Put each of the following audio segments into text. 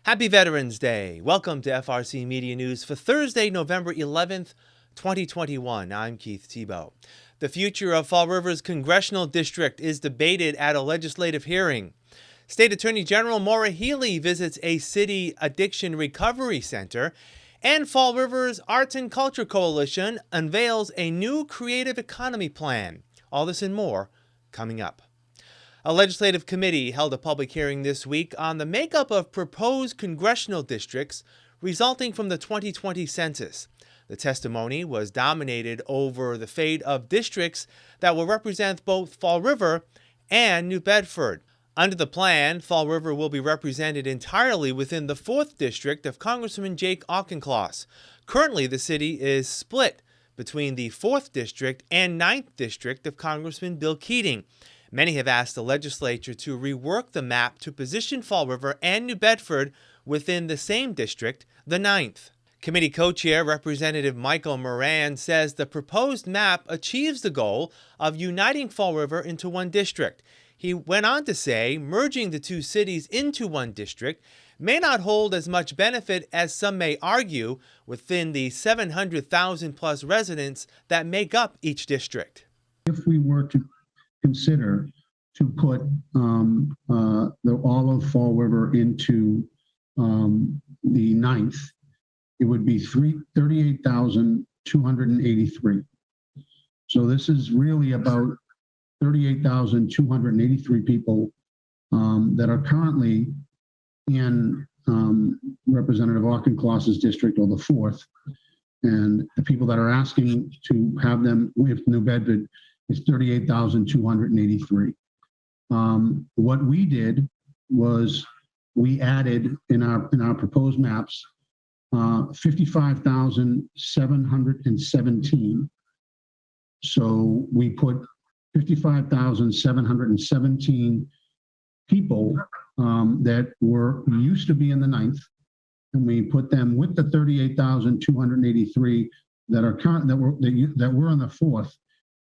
Happy Veterans Day. Welcome to FRCmedia News for Thursday, November 11th, 2021. I'm Keith Tebow. The future of Fall River's Congressional District is debated at a legislative hearing. State Attorney General Maura Healey visits a city addiction recovery center, and Fall River's Arts and Culture Coalition unveils a new creative economy plan. All this and more coming up. A legislative committee held a public hearing this week on the makeup of proposed congressional districts resulting from the 2020 census. The testimony was dominated over the fate of districts that will represent both Fall River and New Bedford. Under the plan, Fall River will be represented entirely within the 4th District of Congressman Jake Auchincloss. Currently, the city is split between the 4th District and 9th District of Congressman Bill Keating. Many have asked the legislature to rework the map to position Fall River and New Bedford within the same district, the 9th. Committee co-chair Representative Michael Moran says the proposed map achieves the goal of uniting Fall River into one district. He went on to say merging the two cities into one district may not hold as much benefit as some may argue within the 700,000 plus residents that make up each district. If we were to consider to put all of Fall River into the 9th, it would be 38,283. So this is really about 38,283 people that are currently in Representative Auchincloss's district, or the 4th, and the people that are asking to have them with New Bedford is 38,283. What we did was we added in our proposed maps 55,717. So we put 55,717 people that used to be in the 9th, and we put them with the 38,283 that were in the 4th,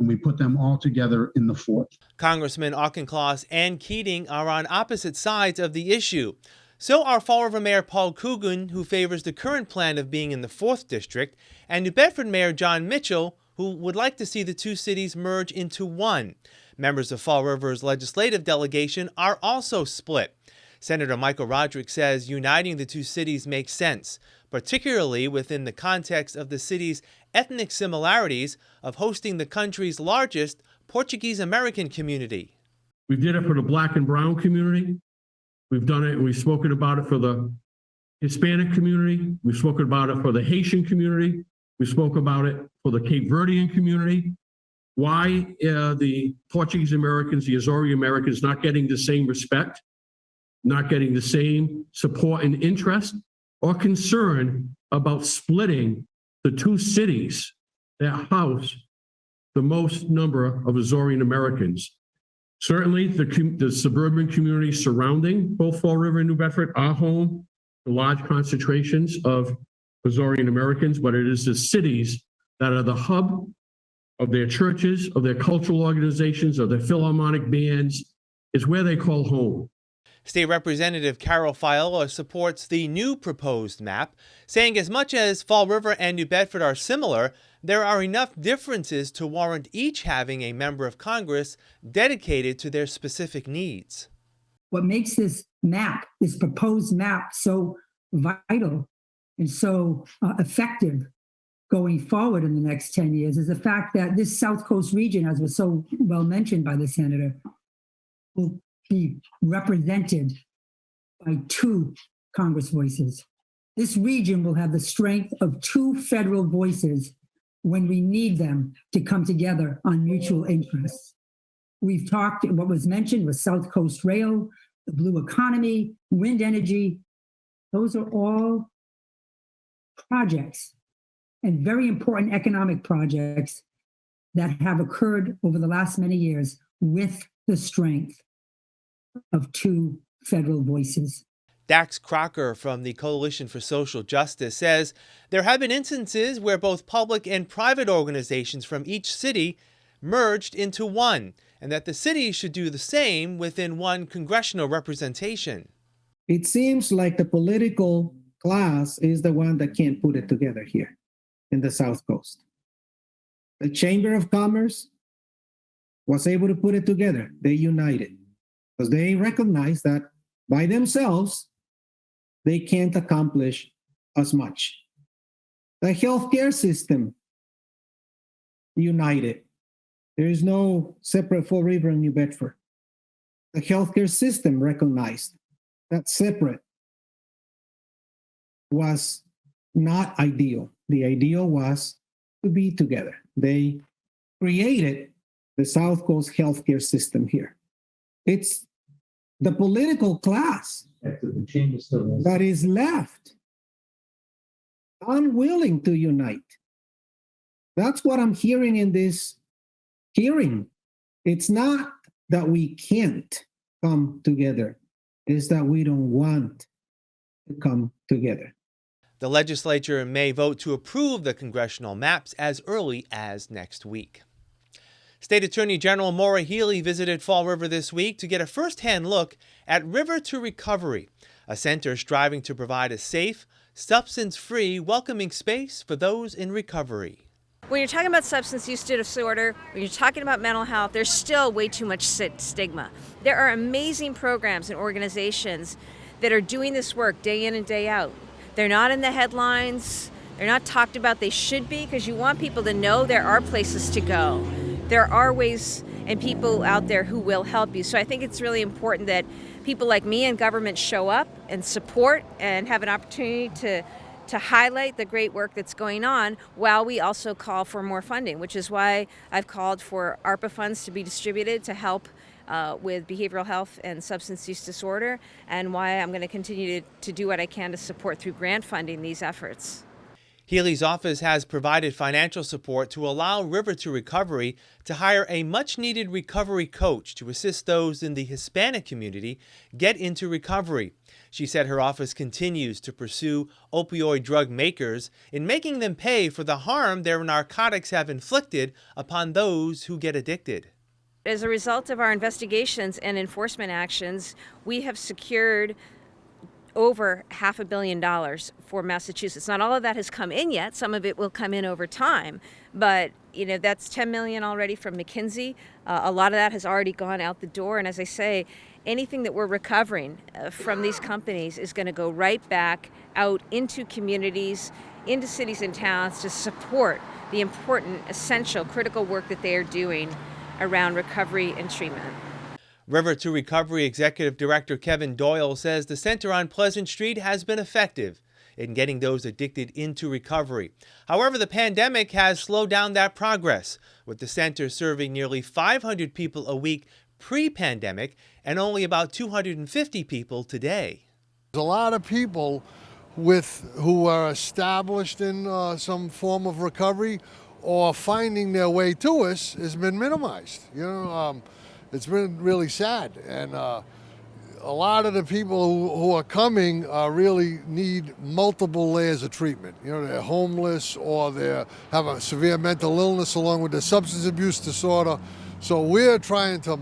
and we put them all together in the 4th. Congressman Auchincloss and Keating are on opposite sides of the issue. So are Fall River Mayor Paul Coogan, who favors the current plan of being in the 4th District, and New Bedford Mayor John Mitchell, who would like to see the two cities merge into one. Members of Fall River's legislative delegation are also split. Senator Michael Roderick says uniting the two cities makes sense, particularly within the context of the city's ethnic similarities of hosting the country's largest Portuguese-American community. We did it for the Black and Brown community. We've done it, and we've spoken about it for the Hispanic community. We've spoken about it for the Haitian community. We spoke about it for the Cape Verdean community. Why the Portuguese Americans, the Azori Americans, not getting the same respect, not getting the same support and interest, or concern about splitting the two cities that house the most number of Azorian Americans. Certainly, the suburban communities surrounding both Fall River and New Bedford are home to large concentrations of Azorian Americans, but it is the cities that are the hub of their churches, of their cultural organizations, of their philharmonic bands, is where they call home. State Representative Carol Fiola supports the new proposed map, saying as much as Fall River and New Bedford are similar, there are enough differences to warrant each having a member of Congress dedicated to their specific needs. What makes this proposed map, so vital and so effective going forward in the next 10 years is the fact that this South Coast region, as was so well mentioned by the senator, will be represented by 2 Congress voices. This region will have the strength of 2 federal voices when we need them to come together on mutual interests. We've talked, what was mentioned was South Coast Rail, the blue economy, wind energy. Those are all projects and very important economic projects that have occurred over the last many years with the strength of 2 federal voices. Dax Crocker from the Coalition for Social Justice says there have been instances where both public and private organizations from each city merged into one, and that the city should do the same within one congressional representation. It seems like the political class is the one that can't put it together here in the South Coast. The Chamber of Commerce was able to put it together. They united because they recognize that by themselves, they can't accomplish as much. The healthcare system united. There is no separate Fall River and New Bedford. The healthcare system recognized that separate was not ideal. The ideal was to be together. They created the South Coast healthcare system here. It's the political class that is left unwilling to unite. That's what I'm hearing in this hearing. It's not that we can't come together, it's that we don't want to come together. The legislature may vote to approve the congressional maps as early as next week. State Attorney General Maura Healey visited Fall River this week to get a first-hand look at River to Recovery, a center striving to provide a safe, substance-free, welcoming space for those in recovery. When you're talking about substance use disorder, when you're talking about mental health, there's still way too much stigma. There are amazing programs and organizations that are doing this work day in and day out. They're not in the headlines. They're not talked about. They should be, because you want people to know there are places to go. There are ways and people out there who will help you. So I think it's really important that people like me and government show up and support and have an opportunity to highlight the great work that's going on, while we also call for more funding, which is why I've called for ARPA funds to be distributed to help with behavioral health and substance use disorder, and why I'm going to continue to do what I can to support through grant funding these efforts. Healey's office has provided financial support to allow River to Recovery to hire a much-needed recovery coach to assist those in the Hispanic community get into recovery. She said her office continues to pursue opioid drug makers in making them pay for the harm their narcotics have inflicted upon those who get addicted. As a result of our investigations and enforcement actions, we have secured over $500 million for Massachusetts. Not all of that has come in yet. Some of it will come in over time. But, that's $10 million already from McKinsey. A lot of that has already gone out the door. And as I say, anything that we're recovering from these companies is going to go right back out into communities, into cities and towns to support the important, essential, critical work that they are doing around recovery and treatment. River to Recovery Executive Director Kevin Doyle says the center on Pleasant Street has been effective in getting those addicted into recovery. However, the pandemic has slowed down that progress, with the center serving nearly 500 people a week pre-pandemic and only about 250 people today. There's a lot of people who are established in some form of recovery or finding their way to us has been minimized. It's been really sad, and a lot of the people who are coming really need multiple layers of treatment. They're homeless, or they have a severe mental illness along with their substance abuse disorder. So we're trying to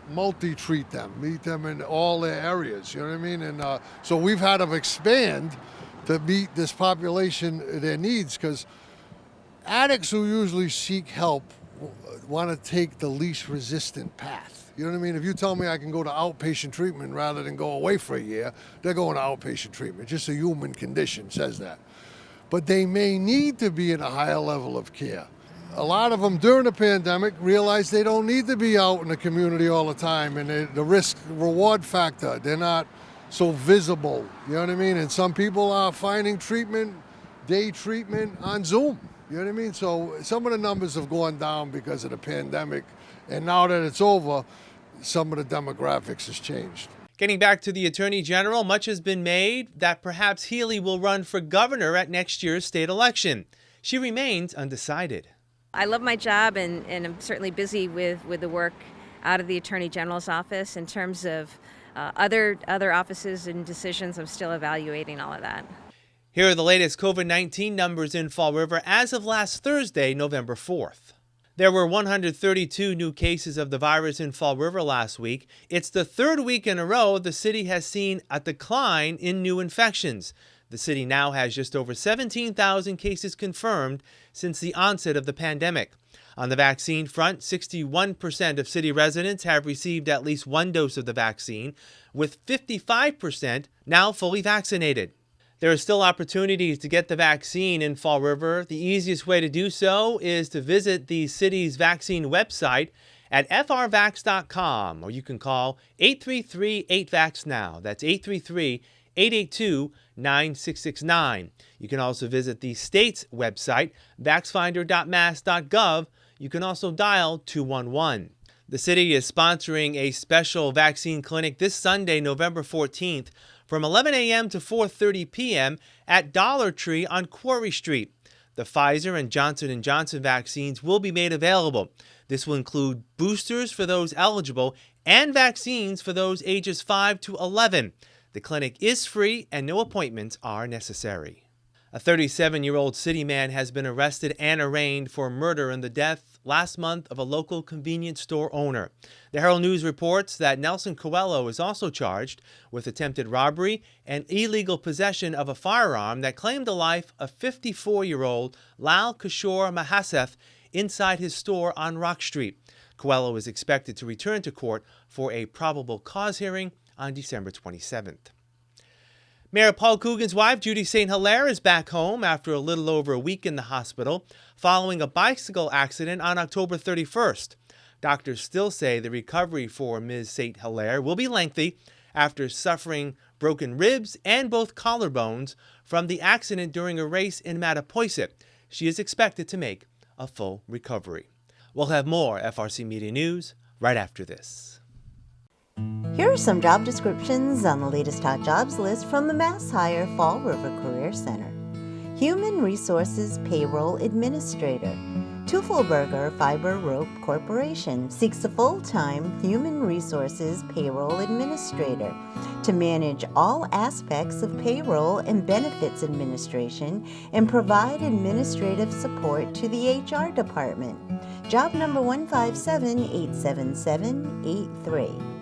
multi-treat them, meet them in all their areas, And so we've had to expand to meet this population, their needs, because addicts who usually seek help want to take the least resistant path. If you tell me I can go to outpatient treatment rather than go away for a year, they're going to outpatient treatment. Just a human condition says that. But they may need to be in a higher level of care. A lot of them during the pandemic realized they don't need to be out in the community all the time, and the risk-reward factor, they're not so visible, And some people are finding treatment, day treatment on Zoom. So some of the numbers have gone down because of the pandemic, and now that it's over, some of the demographics has changed. Getting back to the Attorney General, much has been made that perhaps Healey will run for governor at next year's state election. She remains undecided. I love my job, and I'm certainly busy with the work out of the Attorney General's office. In terms of other offices and decisions, I'm still evaluating all of that. Here are the latest COVID-19 numbers in Fall River as of last Thursday, November 4th. There were 132 new cases of the virus in Fall River last week. It's the third week in a row the city has seen a decline in new infections. The city now has just over 17,000 cases confirmed since the onset of the pandemic. On the vaccine front, 61% of city residents have received at least one dose of the vaccine, with 55% now fully vaccinated. There are still opportunities to get the vaccine in Fall River. The easiest way to do so is to visit the city's vaccine website at frvax.com, or you can call 833-8VAX-NOW. That's 833-882-9669. You can also visit the state's website, vaxfinder.mass.gov. You can also dial 211. The city is sponsoring a special vaccine clinic this Sunday, November 14th, from 11 a.m. to 4:30 p.m. at Dollar Tree on Quarry Street. The Pfizer and Johnson & Johnson vaccines will be made available. This will include boosters for those eligible and vaccines for those ages 5 to 11. The clinic is free and no appointments are necessary. A 37-year-old city man has been arrested and arraigned for murder in the death last month of a local convenience store owner. The Herald News reports that Nelson Coelho is also charged with attempted robbery and illegal possession of a firearm that claimed the life of 54-year-old Lal Kishore Mahaseth inside his store on Rock Street. Coelho is expected to return to court for a probable cause hearing on December 27th. Mayor Paul Coogan's wife, Judy St. Hilaire, is back home after a little over a week in the hospital following a bicycle accident on October 31st. Doctors still say the recovery for Ms. St. Hilaire will be lengthy after suffering broken ribs and both collarbones from the accident during a race in Mattapoisett. She is expected to make a full recovery. We'll have more FRC Media News right after this. Here are some job descriptions on the latest hot jobs list from the Mass Hire Fall River Career Center. Human Resources Payroll Administrator. Teufelberger Fiber Rope Corporation seeks a full-time Human Resources Payroll Administrator to manage all aspects of payroll and benefits administration and provide administrative support to the HR department. Job number 157-877-83.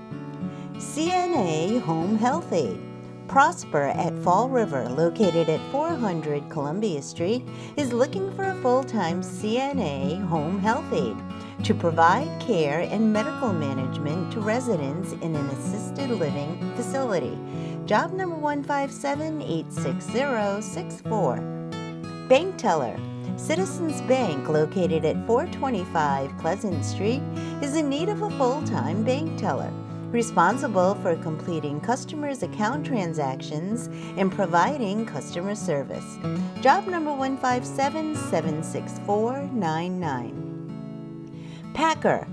CNA Home Health Aid. Prosper at Fall River, located at 400 Columbia Street, is looking for a full-time CNA Home Health Aide to provide care and medical management to residents in an assisted living facility. Job number 157-860-64. Bank Teller. Citizens Bank, located at 425 Pleasant Street, is in need of a full-time bank teller, responsible for completing customers' account transactions and providing customer service. Job number 157-764-99. Packer.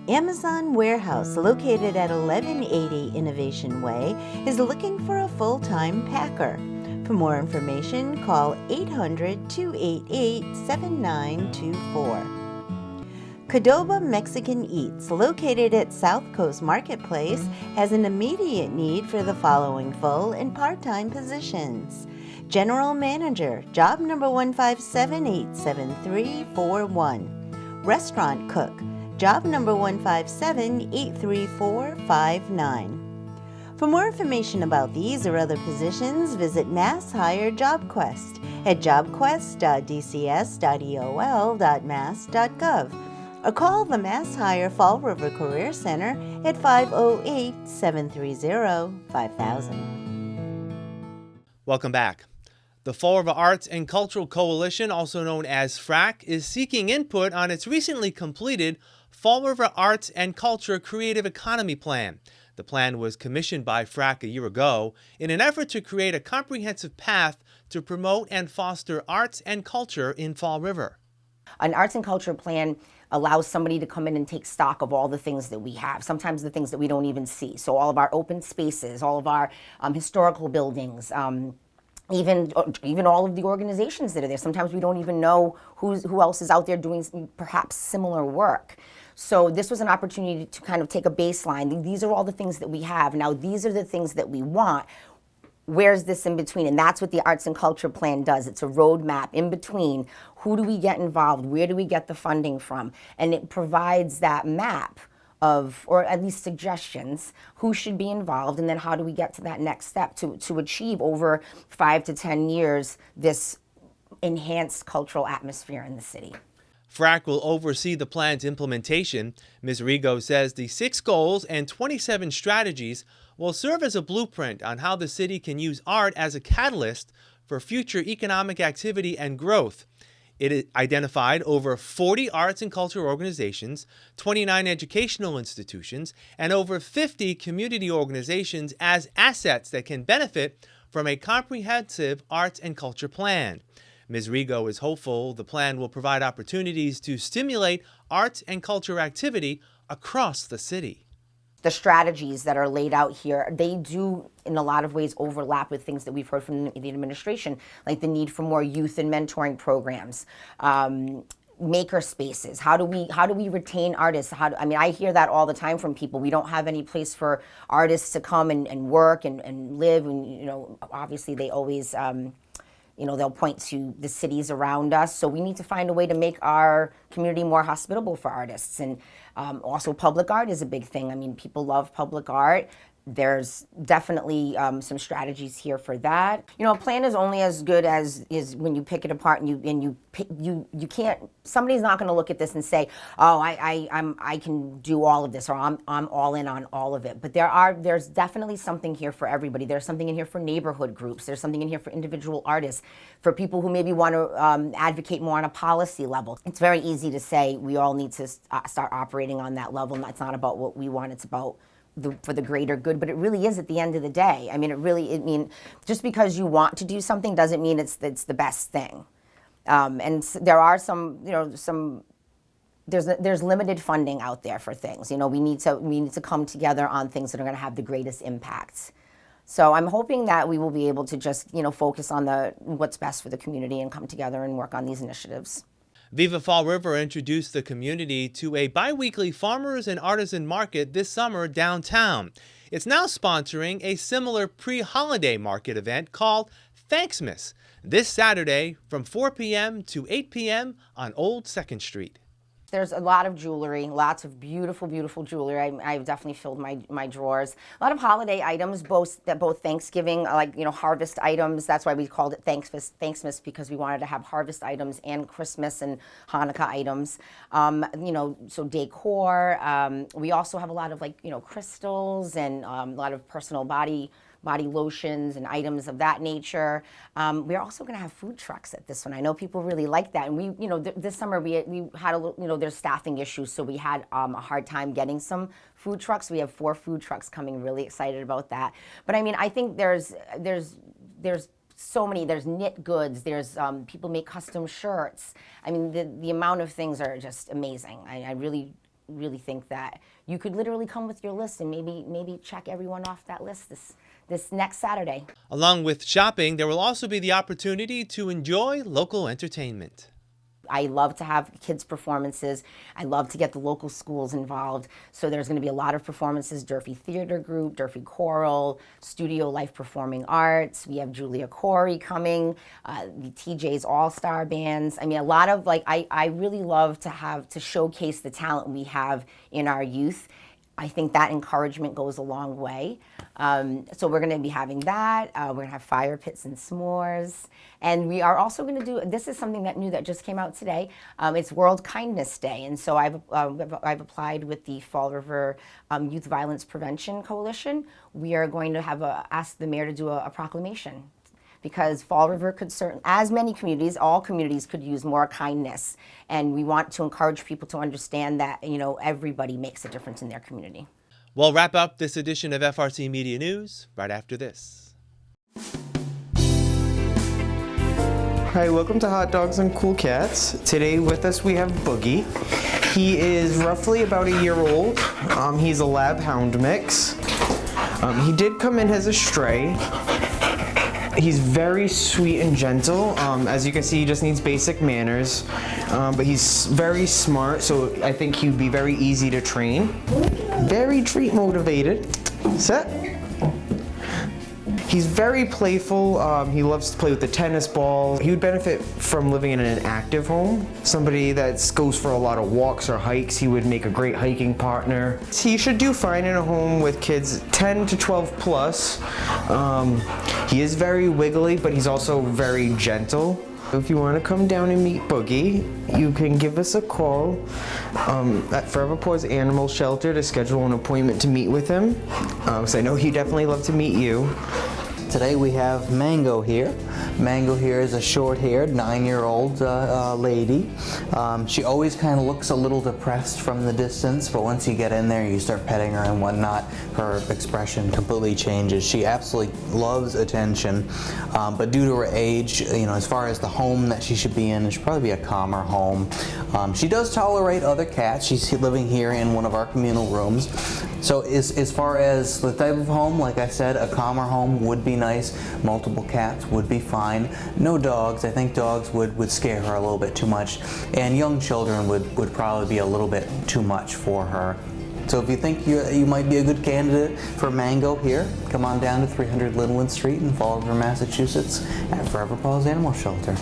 Amazon Warehouse, located at 1180 Innovation Way, is looking for a full-time packer. For more information, call 800-288-7924. Cadoba Mexican Eats, located at South Coast Marketplace, has an immediate need for the following full and part-time positions. General Manager, job number 157-87341. Restaurant Cook, job number 157-83459. For more information about these or other positions, visit Mass Hire JobQuest at jobquest.dcs.eol.mass.gov. or call the Mass Hire Fall River Career Center at 508-730-5000. Welcome back. The Fall River Arts and Cultural Coalition, also known as FRAC, is seeking input on its recently completed Fall River Arts and Culture Creative Economy Plan. The plan was commissioned by FRAC a year ago in an effort to create a comprehensive path to promote and foster arts and culture in Fall River. An arts and culture plan allows somebody to come in and take stock of all the things that we have, sometimes the things that we don't even see. So all of our open spaces, all of our historical buildings, even all of the organizations that are there. Sometimes we don't even know who else is out there doing perhaps similar work. So this was an opportunity to kind of take a baseline. These are all the things that we have. Now these are the things that we want. where's this in between? And that's what the Arts and Culture Plan does. It's a roadmap in between. Who do we get involved? Where do we get the funding from? And it provides that map of, or at least suggestions, who should be involved, and then how do we get to that next step to achieve over 5 to 10 years this enhanced cultural atmosphere in the city. FRAC will oversee the plan's implementation. Ms. Rigo says the 6 goals and 27 strategies will serve as a blueprint on how the city can use art as a catalyst for future economic activity and growth. It identified over 40 arts and culture organizations, 29 educational institutions, and over 50 community organizations as assets that can benefit from a comprehensive arts and culture plan. Ms. Rigo is hopeful the plan will provide opportunities to stimulate arts and culture activity across the city. The strategies that are laid out here, they do in a lot of ways overlap with things that we've heard from the administration, like the need for more youth and mentoring programs, maker spaces. How do we retain artists? I hear that all the time from people. We don't have any place for artists to come and work and live, and obviously they always they'll point to the cities around us. So we need to find a way to make our community more hospitable for artists. And also public art is a big thing. People love public art. There's definitely some strategies here for that. A plan is only as good as is when you pick it apart and you can't. Somebody's not going to look at this and say, "Oh, I can do all of this," or "I'm all in on all of it." But there's definitely something here for everybody. There's something in here for neighborhood groups. There's something in here for individual artists, for people who maybe want to advocate more on a policy level. It's very easy to say we all need to start operating on that level, and that's not about what we want. It's about for the greater good, but it really is at the end of the day. Just because you want to do something doesn't mean it's the best thing. And there are there's limited funding out there for things. We need to come together on things that are going to have the greatest impacts. So I'm hoping that we will be able to just focus on what's best for the community and come together and work on these initiatives. Viva Fall River introduced the community to a bi-weekly farmers and artisan market this summer downtown. It's now sponsoring a similar pre-holiday market event called Thanksmas this Saturday from 4 p.m. to 8 p.m. on Old 2nd Street. There's a lot of jewelry, lots of beautiful, beautiful jewelry. I've definitely filled my drawers. A lot of holiday items, both Thanksgiving, harvest items. That's why we called it Thanksmas, because we wanted to have harvest items and Christmas and Hanukkah items. So decor. We also have a lot of crystals and a lot of personal body lotions and items of that nature. We're also going to have food trucks at this one. I know people really like that. And we, this summer we had there's staffing issues, so we had a hard time getting some food trucks. We have 4 food trucks coming. Really excited about that. But I think there's so many. There's knit goods. There's people make custom shirts. The amount of things are just amazing. I really think that you could literally come with your list and maybe check everyone off that list this next Saturday. Along with shopping, there will also be the opportunity to enjoy local entertainment. I love to have kids' performances. I love to get the local schools involved. So there's going to be a lot of performances, Durfee Theater Group, Durfee Choral, Studio Life Performing Arts. We have Julia Corey coming, the TJ's All-Star Bands. A lot of, I really love to showcase the talent we have in our youth. I think that encouragement goes a long way. So we're going to be having that. We're going to have fire pits and s'mores. And we are also going to do, this is something that just came out today. It's World Kindness Day. And so I've applied with the Fall River Youth Violence Prevention Coalition. We are going to ask the mayor to do a proclamation, because Fall River could as many communities, all communities could use more kindness. And we want to encourage people to understand that, everybody makes a difference in their community. We'll wrap up this edition of FRC Media News right after this. Hi, welcome to Hot Dogs and Cool Cats. Today with us we have Boogie. He is roughly about a year old. He's a lab hound mix. He did come in as a stray. He's very sweet and gentle. As you can see, he just needs basic manners. But he's very smart, so I think he'd be very easy to train. Very treat motivated. Set. He's very playful. He loves to play with the tennis ball. He would benefit from living in an active home. Somebody that goes for a lot of walks or hikes, he would make a great hiking partner. He should do fine in a home with kids 10 to 12 plus. He is very wiggly, but he's also very gentle. If you want to come down and meet Boogie, you can give us a call at Forever Paws Animal Shelter to schedule an appointment to meet with him, because I know he'd definitely love to meet you. Today we have Mango here. Mango here is a short-haired 9-year-old lady. She always kind of looks a little depressed from the distance, but once you get in there, you start petting her and whatnot, her expression completely changes. She absolutely loves attention, but due to her age, as far as the home that she should be in, it should probably be a calmer home. She does tolerate other cats. She's living here in one of our communal rooms. So as far as the type of home, like I said, a calmer home would be nice. Multiple cats would be fine. No dogs. I think dogs would scare her a little bit too much. And young children would probably be a little bit too much for her. So if you think you might be a good candidate for Mango here, come on down to 300 Linwood Street in Fall River, Massachusetts at Forever Paws Animal Shelter.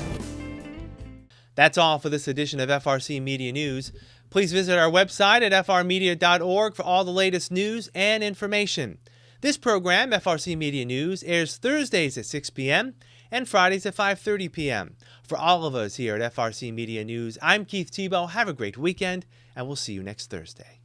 That's all for this edition of FRC Media News. Please visit our website at frmedia.org for all the latest news and information. This program, FRC Media News, airs Thursdays at 6 p.m. and Fridays at 5:30 p.m. For all of us here at FRC Media News, I'm Keith Tebow. Have a great weekend, and we'll see you next Thursday.